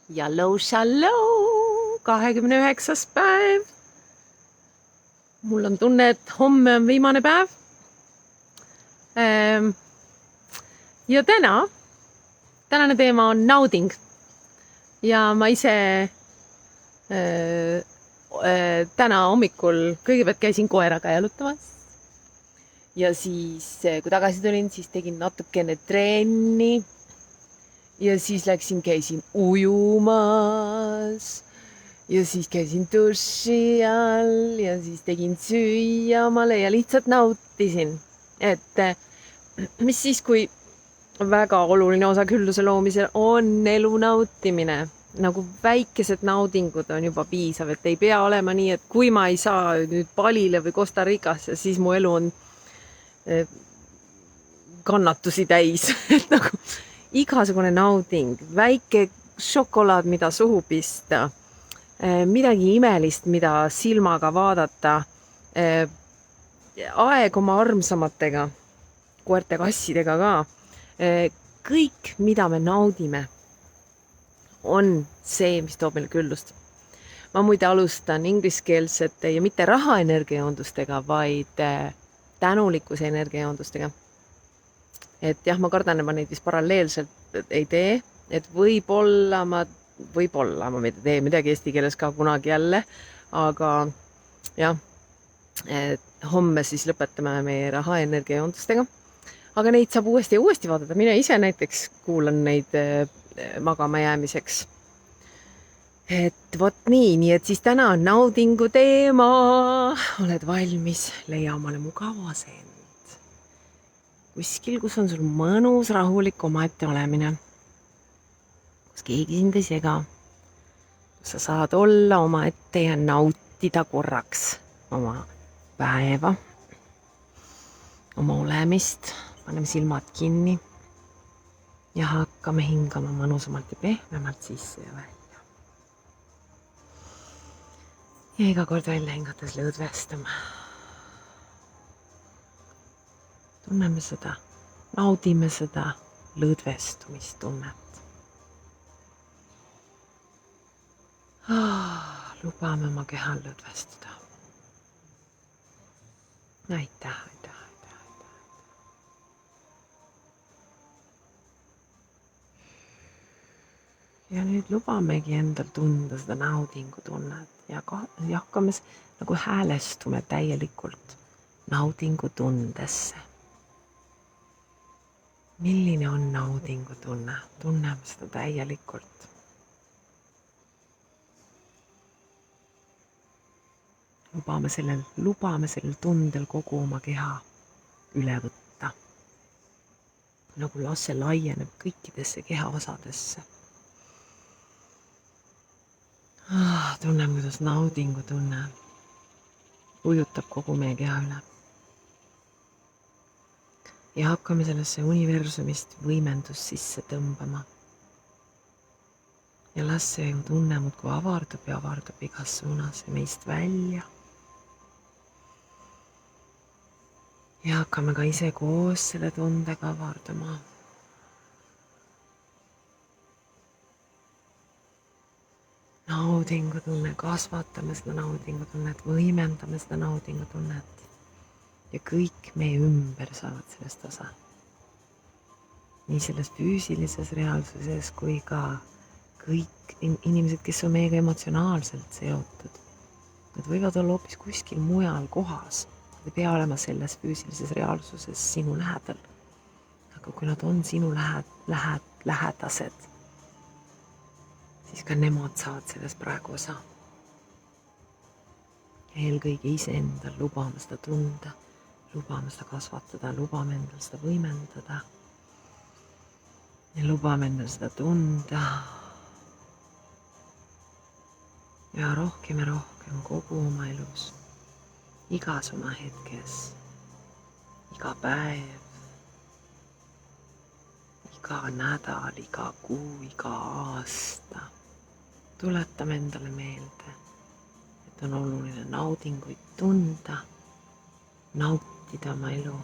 Shallow, 29. päev. Mul on tunne, et homme on viimane päev. Ja tänane teema on nauding. Ja ma ise täna hommikul kõigepealt käisin koeraga jalutamas. Ja siis, kui tagasi tulin, siis tegin natukene trenni. Ja siis käisin ujumas ja siis käisin duši all ja siis tegin süüa omale ja lihtsalt nautisin. Et mis siis, kui väga oluline osa külluse loomisel on elu nautimine. Nagu väikesed naudingud on juba piisav, et ei pea olema nii, et kui ma ei saa nüüd Balile või Costa Ricasse, siis mu elu on kannatusi täis. Et nagu igasugune nauding, väike šokolaad, mida suhu pista, midagi imelist, mida silmaga vaadata, aeg oma armsamatega, koerte kassidega ka, kõik, mida me naudime, on see, mis toob meile küllust. Ma muide alustan ingliskeelsete ja mitte rahaenergiajoondustega, vaid tänulikkuse energiajoondustega. Et jah, ma kardan, et ma neid vist paralleelselt ei tee, et võib-olla ma tee midagi eesti keeles ka kunagi jälle, aga jah, homme siis lõpetame meie rahaenergia joondustega. Aga neid saab uuesti ja uuesti vaadata. Mine ise näiteks kuulan neid magama jäämiseks. Et vot nii, et siis täna on naudingu teema. Oled valmis, leia omale mugava asend. Kuskil, kus on sul mõnus, rahulik omaette olemine. Kus keegi sind ei sega. Kus sa saad olla omaette ja nautida korraks oma päeva, oma olemist. Paneme silmad kinni ja hakkame hingama mõnusamalt ja pehmemalt sisse ja välja. Ja iga kord välja hingates lõdvestame. Tunneme seda, naudime seda lõdvestumistunnet. Lubame oma kehal lõdvestuda. Aitäh. Ja nüüd lubamegi endal tunda seda naudingu tunnet ja hakkame nagu häälestume täielikult naudingu tundesse. Milline on naudingu tunne? Tunneme seda täielikult. Lubame sellel tundel kogu oma keha üle võtta. Nagu lase laieneb kõikidesse keha osadesse. Tunneme, kuidas naudingu tunne ujutab kogu meie keha üle. Ja hakkame sellesse universumist võimendust sisse tõmbama. Ja las see tunne muudkui avardub ja avardub igas suunas ja meist välja. Ja hakkame ka ise koos selle tundega avarduma. Naudingutunne, kasvatame seda naudingutunnet, võimendame seda naudingutunnet. Ja kõik meie ümber saavad sellest osa. Nii selles füüsilises reaalsuses kui ka kõik inimesed, kes on meiega emotsionaalselt seotud. Nad võivad olla hoopis kuskil mujal kohas. Nad ei pea olema selles füüsilises reaalsuses sinu lähedal. Aga kui nad on sinu lähedased, siis ka nemad saavad sellest praegu osa. Eelkõige iseendal lubame seda tunda. Lubame seda kasvatada, lubame endal seda võimendada ja lubame endal seda tunda. Ja rohkem kogu oma elus, igas oma hetkes, iga päev, iga nädal, iga kuu, iga aasta. Tuletame endale meelde, et on oluline naudinguid tunda, nautida oma elu.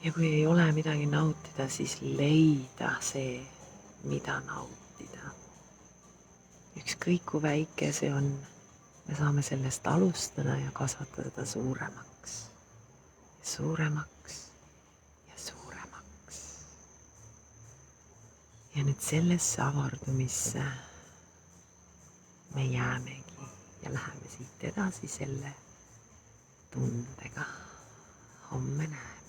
Ja kui ei ole midagi nautida, siis leida see, mida nautida. Ükskõik kui väike see on, me saame sellest alustada ja kasvatada seda suuremaks ja suuremaks ja suuremaks. Ja nüüd sellesse avardumisse me jäämegi ja läheme siit edasi selle tundega. Homme näeme.